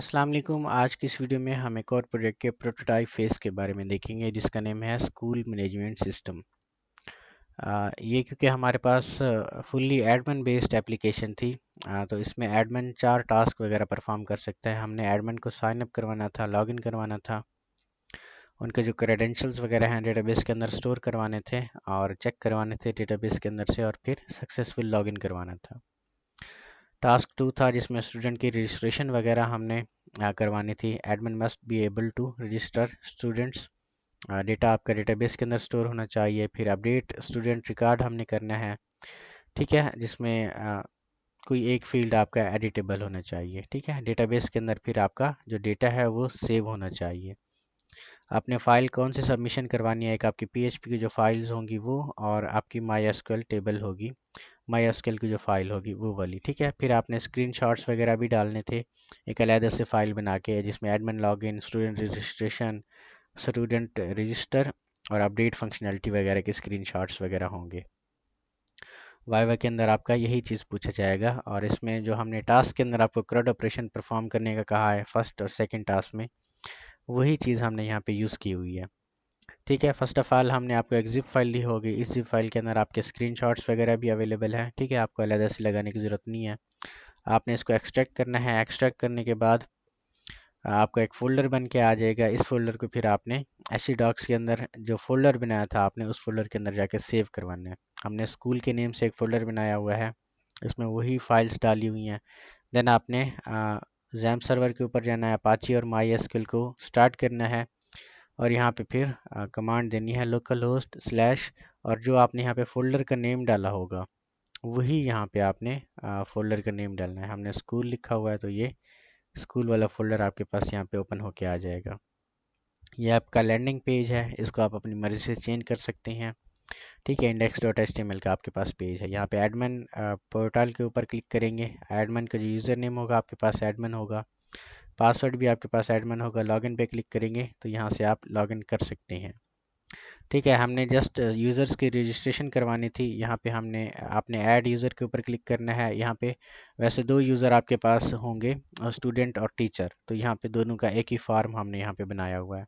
अस्सलाम वालेकुम। आज की इस वीडियो में हम एक और प्रोजेक्ट के प्रोटोटाइप फेस के बारे में देखेंगे जिसका नेम है स्कूल मैनेजमेंट सिस्टम। ये क्योंकि हमारे पास फुल्ली एडमिन बेस्ड एप्लीकेशन थी, तो इसमें एडमिन 4 टास्क वगैरह परफॉर्म कर सकता है। हमने एडमिन को साइन अप करवाना था, लॉगिन करवाना था, उनके जो क्रेडेंशियल्स वगैरह हैं डेटाबेस के अंदर स्टोर करवाने थे और चेक करवाने थे डेटाबेस के अंदर से, और फिर सक्सेसफुल लॉगिन करवाना था। टास्क 2 था जिसमें स्टूडेंट की रजिस्ट्रेशन वगैरह हमने करवानी थी। Admin must be able to register students. Data आपका डेटाबेस के अंदर स्टोर होना चाहिए। फिर अपडेट स्टूडेंट रिकॉर्ड हमने करना है, ठीक है, जिसमें कोई एक फील्ड आपका एडिटेबल होना चाहिए, ठीक है, डेटाबेस के अंदर। फिर आपका जो डेटा है वो सेव होना चाहिए। आपने फ़ाइल कौन सी सबमिशन करवानी है, एक आपकी पीएचपी की जो फाइल्स होंगी वो, और आपकी माई एसक्यूएल टेबल होगी, माई एसक्यूएल की जो फाइल होगी वो वाली, ठीक है। फिर आपने स्क्रीनशॉट्स वगैरह भी डालने थे एक अलग से फाइल बना के, जिसमें admin login, student registration, student register और अपडेट फंक्शनैलिटी वगैरह के स्क्रीनशॉट्स वगैरह होंगे। वाइवा के अंदर आपका यही चीज़ पूछा जाएगा। और इसमें जो हमने टास्क के अंदर आपको CRUD ऑपरेशन परफॉर्म करने का कहा है फर्स्ट और सेकंड टास्क में, वही चीज़ हमने यहाँ पे यूज़ की हुई है, ठीक है। फर्स्ट ऑफ ऑल हमने आपको एक जिप फाइल दी होगी। इस जिप फाइल के अंदर आपके स्क्रीनशॉट्स वगैरह भी अवेलेबल हैं, ठीक है, आपको अलग से लगाने की ज़रूरत नहीं है। आपने इसको एक्सट्रैक्ट करना है। एक्सट्रैक्ट करने के बाद आपका एक फ़ोल्डर बन के आ जाएगा। इस फोल्डर को फिर आपने HDocs के अंदर जो फोल्डर बनाया था आपने, उस फोल्डर के अंदर जाके सेव करवाना है। हमने स्कूल के नेम से एक फ़ोल्डर बनाया हुआ है, इसमें वही फाइल्स डाली हुई हैं। देन आपने XAMPP सर्वर के ऊपर जाना है, अपाची और MySQL को स्टार्ट करना है, और यहाँ पे फिर कमांड देनी है लोकल होस्ट स्लैश, और जो आपने यहाँ पे फ़ोल्डर का नेम डाला होगा वही यहाँ पे आपने फ़ोल्डर का नेम डालना है। हमने स्कूल लिखा हुआ है तो ये स्कूल वाला फ़ोल्डर आपके पास यहाँ पे ओपन होके आ जाएगा। ये आपका लैंडिंग पेज है, इसको आप अपनी मर्ज़ी से चेंज कर सकते हैं, ठीक है। index.html का आपके पास पेज है। यहाँ पे एडमिन पोर्टल के ऊपर क्लिक करेंगे। एडमिन का जो यूज़र नेम होगा आपके पास एडमिन होगा, पासवर्ड भी आपके पास एडमिन होगा। लॉगिन पे क्लिक करेंगे तो यहाँ से आप लॉगिन कर सकते हैं, ठीक है। हमने जस्ट यूज़र्स की रजिस्ट्रेशन करवानी थी। यहाँ पे हमने आपने ऐड यूज़र के ऊपर क्लिक करना है। यहाँ पे वैसे 2 यूज़र आपके पास होंगे, स्टूडेंट और टीचर, तो यहाँ पे दोनों का एक ही फॉर्म हमने यहाँ पे बनाया हुआ है,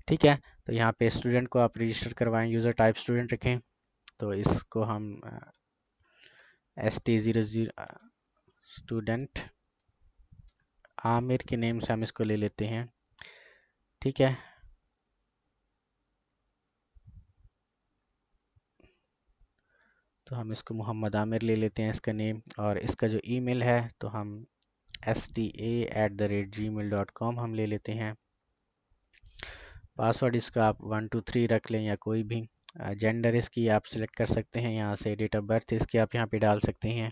ठीक है। तो यहाँ पे स्टूडेंट को आप रजिस्टर करवाएं, यूज़र टाइप स्टूडेंट रखें। तो इसको हम ST00 स्टूडेंट आमिर के नेम से हम इसको ले लेते हैं, ठीक है। तो हम इसको मोहम्मद आमिर ले लेते हैं इसका नेम, और इसका जो ईमेल है तो हम sta@gmail.com हम ले लेते हैं। पासवर्ड इसका आप 123 रख लें या कोई भी। जेंडर इसकी आप सिलेक्ट कर सकते हैं यहाँ से। डेट ऑफ बर्थ इसकी आप यहाँ पे डाल सकते हैं,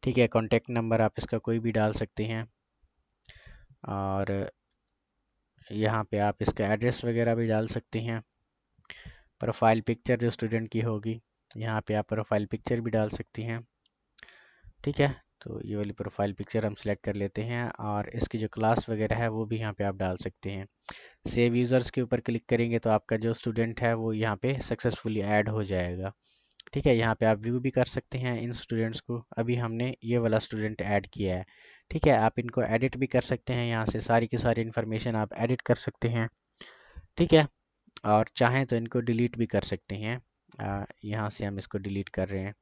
ठीक है। कॉन्टेक्ट नंबर आप इसका कोई भी डाल सकते हैं, और यहाँ पे आप इसका एड्रेस वगैरह भी डाल सकते हैं। प्रोफाइल पिक्चर जो स्टूडेंट की होगी, यहाँ पे आप प्रोफाइल पिक्चर भी डाल सकती हैं, ठीक है। तो ये वाली प्रोफाइल पिक्चर हम सेलेक्ट कर लेते हैं, और इसकी जो क्लास वगैरह है वो भी यहाँ पे आप डाल सकते हैं। सेव यूज़र्स के ऊपर क्लिक करेंगे तो आपका जो स्टूडेंट है वो यहाँ पे सक्सेसफुली ऐड हो जाएगा, ठीक है। यहाँ पे आप व्यू भी कर सकते हैं इन स्टूडेंट्स को। अभी हमने ये वाला स्टूडेंट ऐड किया है, ठीक है। आप इनको एडिट भी कर सकते हैं, यहाँ से सारी की सारी इन्फॉर्मेशन आप एडिट कर सकते हैं, ठीक है। और चाहें तो इनको डिलीट भी कर सकते हैं। यहाँ से हम इसको डिलीट कर रहे हैं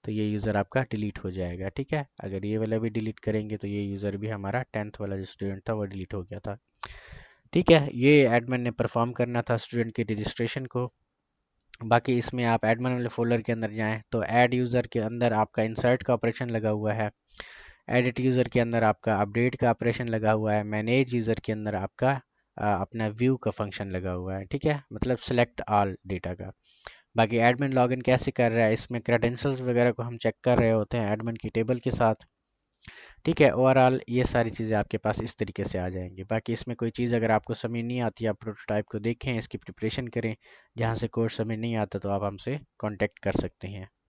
तो ये यूज़र आपका डिलीट हो जाएगा, ठीक है। अगर ये वाला भी डिलीट करेंगे तो ये यूज़र भी हमारा 10th वाला जो स्टूडेंट था वो डिलीट हो गया था, ठीक है। ये एडमिन ने परफॉर्म करना था स्टूडेंट की रजिस्ट्रेशन को। बाकी इसमें आप एडमिन वाले फोल्डर के अंदर जाएं तो ऐड यूज़र के अंदर आपका इंसर्ट का ऑपरेशन लगा हुआ है, एडिट यूज़र के अंदर आपका अपडेट का ऑपरेशन लगा हुआ है, मैनेज यूज़र के अंदर आपका अपना व्यू का फंक्शन लगा हुआ है, ठीक है, मतलब सेलेक्ट ऑल डेटा का। बाकी एडमिन लॉगिन कैसे कर रहा है, इसमें क्रेडेंशियल्स वगैरह को हम चेक कर रहे होते हैं एडमिन की टेबल के साथ, ठीक है। ओवरऑल ये सारी चीज़ें आपके पास इस तरीके से आ जाएंगी। बाकी इसमें कोई चीज़ अगर आपको समझ नहीं आती, आप प्रोटोटाइप को देखें, इसकी प्रिपरेशन करें। जहाँ से कोर्स समझ नहीं आता तो आप हमसे कांटेक्ट कर सकते हैं।